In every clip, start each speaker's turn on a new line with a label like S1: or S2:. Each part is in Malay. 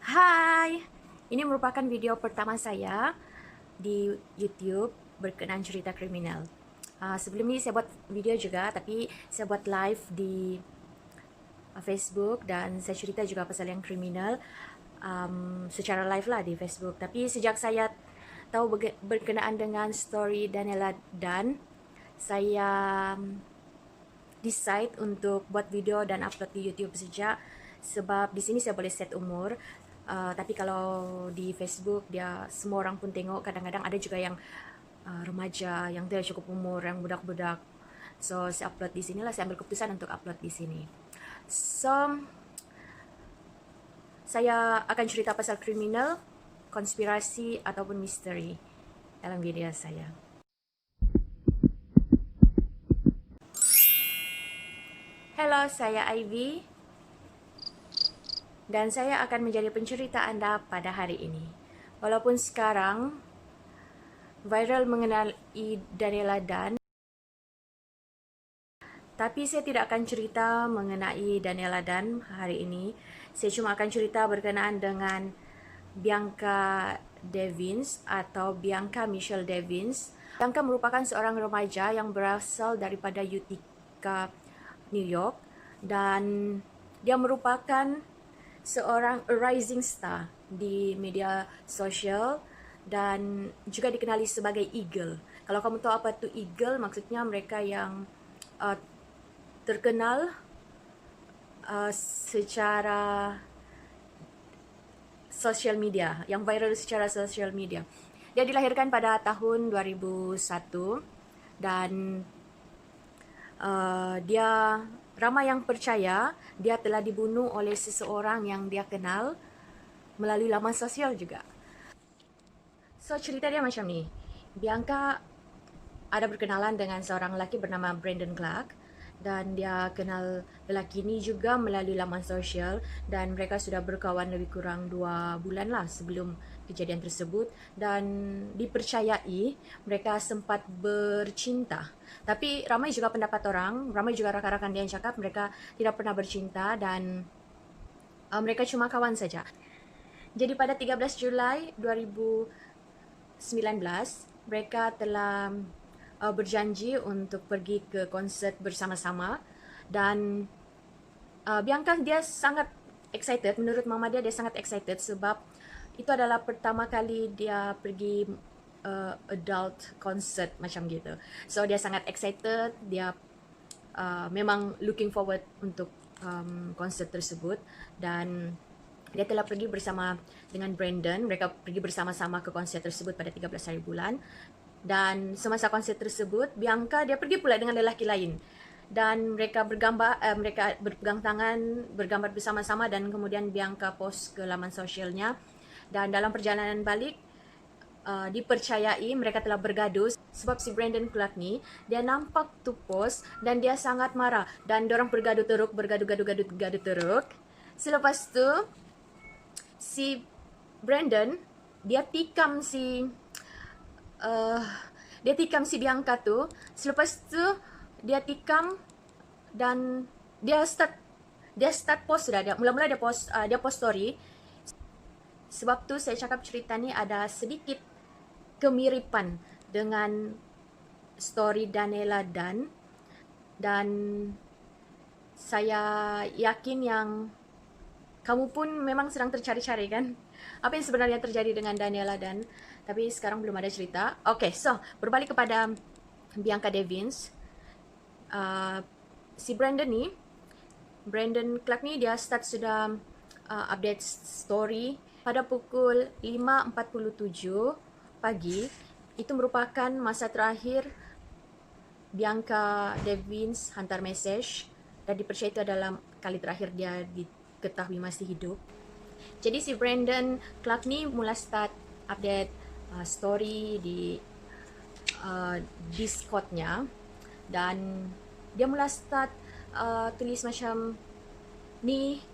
S1: Hai, ini merupakan video pertama saya di YouTube berkenaan cerita kriminal. Sebelum ini saya buat video juga, tapi saya buat live di Facebook dan saya cerita juga pasal yang kriminal secara live lah di Facebook. Tapi sejak saya tahu berkenaan dengan story Daniela Dan, saya decide untuk buat video dan upload di YouTube saja sebab di sini saya boleh set umur. Tapi kalau di Facebook dia semua orang pun tengok, kadang-kadang ada juga yang remaja, yang tidak cukup umur, yang budak-budak. So saya upload di sini lah, saya ambil keputusan untuk upload di sini. So saya akan cerita pasal kriminal, konspirasi ataupun misteri dalam video saya. Hello, saya Ivy dan saya akan menjadi pencerita Anda pada hari ini. Walaupun sekarang viral mengenai Daniela Dan, tapi saya tidak akan cerita mengenai Daniela Dan hari ini. Saya cuma akan cerita berkenaan dengan Bianca Devins atau Bianca Michelle Devins. Bianca merupakan seorang remaja yang berasal daripada Utica, New York, dan dia merupakan seorang rising star di media sosial dan juga dikenali sebagai Eagle. Kalau kamu tahu apa itu Eagle, maksudnya mereka yang uh, terkenal secara social media, yang viral secara social media. Dia dilahirkan pada tahun 2001 dan dia ramai yang percaya dia telah dibunuh oleh seseorang yang dia kenal melalui laman sosial juga. So cerita dia macam ni. Bianca ada berkenalan dengan seorang lelaki bernama Brandon Clark dan dia kenal lelaki ini juga melalui laman sosial dan mereka sudah berkawan lebih kurang 2 bulan lah sebelum kejadian tersebut dan dipercayai mereka sempat bercinta. Tapi ramai juga pendapat orang, ramai juga rakan-rakan dia yang cakap mereka tidak pernah bercinta dan mereka cuma kawan saja. Jadi pada 13 Julai 2019 mereka telah berjanji untuk pergi ke konsert bersama-sama dan Bianca dia sangat excited, menurut mama dia sangat excited sebab itu adalah pertama kali dia pergi adult concert macam gitu. So dia sangat excited, dia memang looking forward untuk konsert tersebut dan dia telah pergi bersama dengan Brandon. Mereka pergi bersama-sama ke konser tersebut pada 13 hari bulan. Dan semasa konser tersebut, Bianca dia pergi pula dengan lelaki lain. Dan mereka mereka berpegang tangan, bergambar bersama-sama dan kemudian Bianca post ke laman sosialnya. Dan dalam perjalanan balik, dipercayai mereka telah bergaduh sebab si Brandon Clark ni dia nampak tu post dan dia sangat marah dan diorang bergaduh teruk. Selepas tu si Brandon dia tikam si uh, dia tikam si Bianca tu. Selepas tu dia tikam dan dia start post sudah. Mula-mula dia post story. Sebab tu saya cakap cerita ni ada sedikit kemiripan dengan story Daniela dan saya yakin yang kamu pun memang sedang tercari-cari kan apa yang sebenarnya terjadi dengan Daniela Dan, tapi sekarang belum ada cerita. Okay, so berbalik kepada Bianca Devins. Si Brandon Clark ni dia start sudah update story pada pukul 5.47 pagi. Itu merupakan masa terakhir Bianca Devins hantar message dan dipercaya itu adalah kali terakhir dia diketahui masih hidup. Jadi si Brandon Clark ni mula start update story di Discord-nya dan dia mula start tulis macam ni.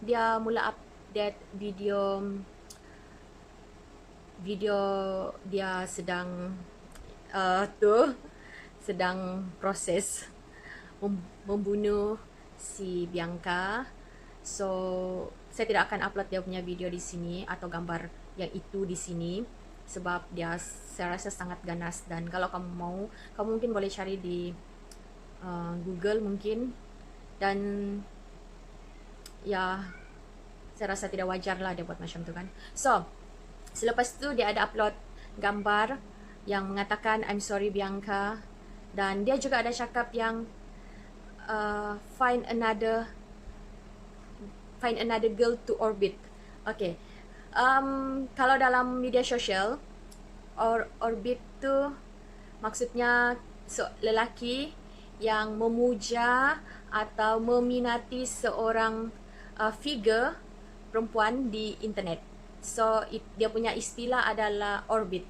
S1: Dia mula that video dia sedang sedang proses membunuh si Bianca. So saya tidak akan upload dia punya video di sini atau gambar yang itu di sini sebab dia saya rasa sangat ganas, dan kalau kamu mau, kamu mungkin boleh cari di Google mungkin, dan ya saya rasa tidak wajar lah dia buat macam tu kan. So selepas tu dia ada upload gambar yang mengatakan I'm sorry Bianca, dan dia juga ada cakap yang find another girl to orbit. Okay, kalau dalam media sosial orbit tu maksudnya lelaki yang memuja atau meminati seorang figure perempuan di internet. So dia punya istilah adalah orbit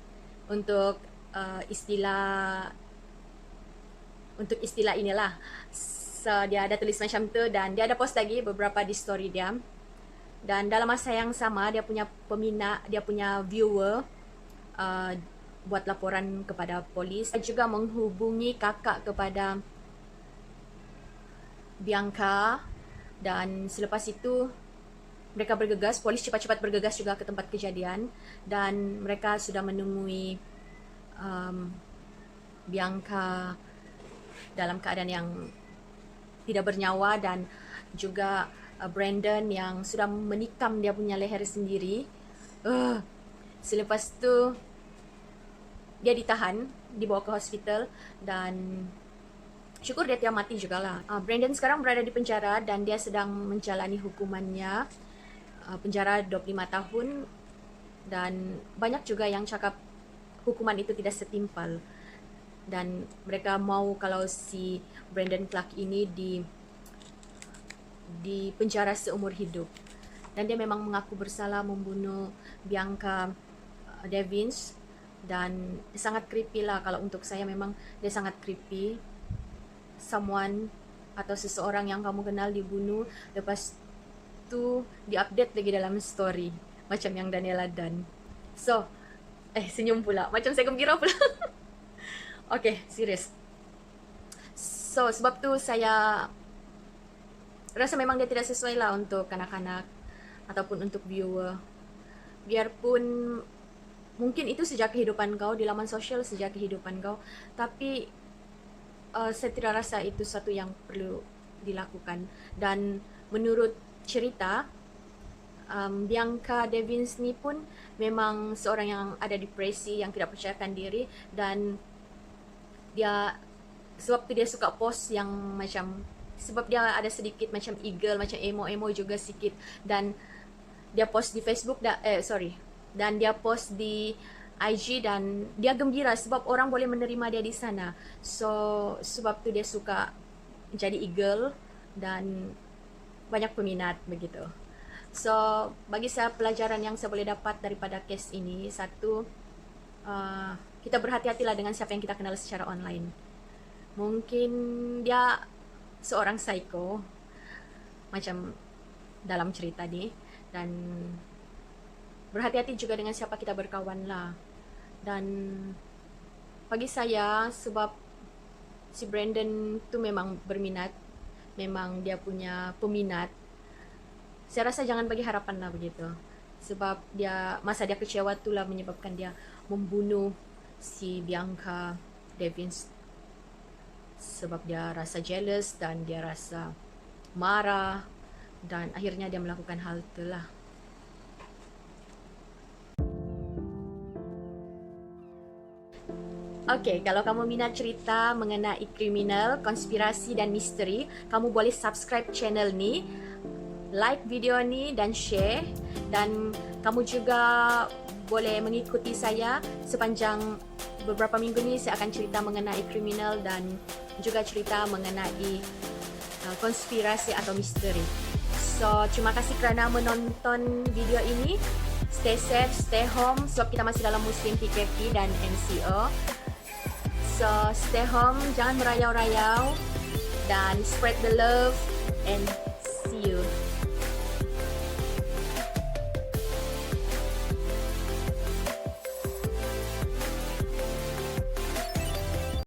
S1: untuk istilah inilah. So dia ada tulis macam tu, dan dia ada post lagi beberapa di story dia. Dan dalam masa yang sama dia punya peminat, dia punya viewer buat laporan kepada polis. Dia juga menghubungi kakak kepada Bianca, dan selepas itu mereka bergegas, polis cepat-cepat bergegas juga ke tempat kejadian, dan mereka sudah menemui Bianca dalam keadaan yang tidak bernyawa, dan juga Brandon yang sudah menikam dia punya leher sendiri. Selepas tu dia ditahan, dibawa ke hospital, dan syukur dia tidak mati jugalah. Brandon sekarang berada di penjara dan dia sedang menjalani hukumannya, penjara 25 tahun, dan banyak juga yang cakap hukuman itu tidak setimpal, dan mereka mau kalau si Brandon Clark ini di penjara seumur hidup. Dan dia memang mengaku bersalah membunuh Bianca Devins, dan sangat creepy lah. Kalau untuk saya memang dia sangat creepy. Someone atau seseorang yang kamu kenal dibunuh, lepas tu diupdate lagi dalam story macam yang Daniela dan. So senyum pula, macam saya gembira pula. Okay, serius. So sebab tu saya rasa memang dia tidak sesuai lah untuk kanak-kanak ataupun untuk viewer. Biarpun mungkin itu sejak kehidupan kau, di laman sosial sejak kehidupan kau, tapi saya tidak rasa itu satu yang perlu dilakukan. Dan menurut cerita, Bianca Devins ni pun memang seorang yang ada depresi, yang tidak percayakan diri, dan dia sebab tu dia suka post yang macam, sebab dia ada sedikit macam eagle, macam emo juga sikit, dan dia post di Facebook dan dia post di IG, dan dia gembira sebab orang boleh menerima dia di sana. So sebab tu dia suka jadi eagle dan banyak peminat begitu. So bagi saya pelajaran yang saya boleh dapat daripada kes ini, satu, kita berhati-hatilah dengan siapa yang kita kenal secara online. Mungkin dia seorang psycho macam dalam cerita ni, dan berhati-hati juga dengan siapa kita berkawan lah. Dan bagi saya, sebab si Brandon tu memang berminat, memang dia punya peminat, saya rasa jangan bagi harapan lah begitu. Sebab masa dia kecewa tu lah menyebabkan dia membunuh si Bianca Devins, sebab dia rasa jealous dan dia rasa marah, dan akhirnya dia melakukan hal tu lah. Okay, kalau kamu minat cerita mengenai kriminal, konspirasi dan misteri, kamu boleh subscribe channel ni, like video ni dan share. Dan kamu juga boleh mengikuti saya sepanjang beberapa minggu ni. Saya akan cerita mengenai kriminal dan juga cerita mengenai konspirasi atau misteri. So, terima kasih kerana menonton video ini. Stay safe, stay home, sebab kita masih dalam musim PKP dan MCO. So, stay home, jangan merayau-rayau, dan spread the love and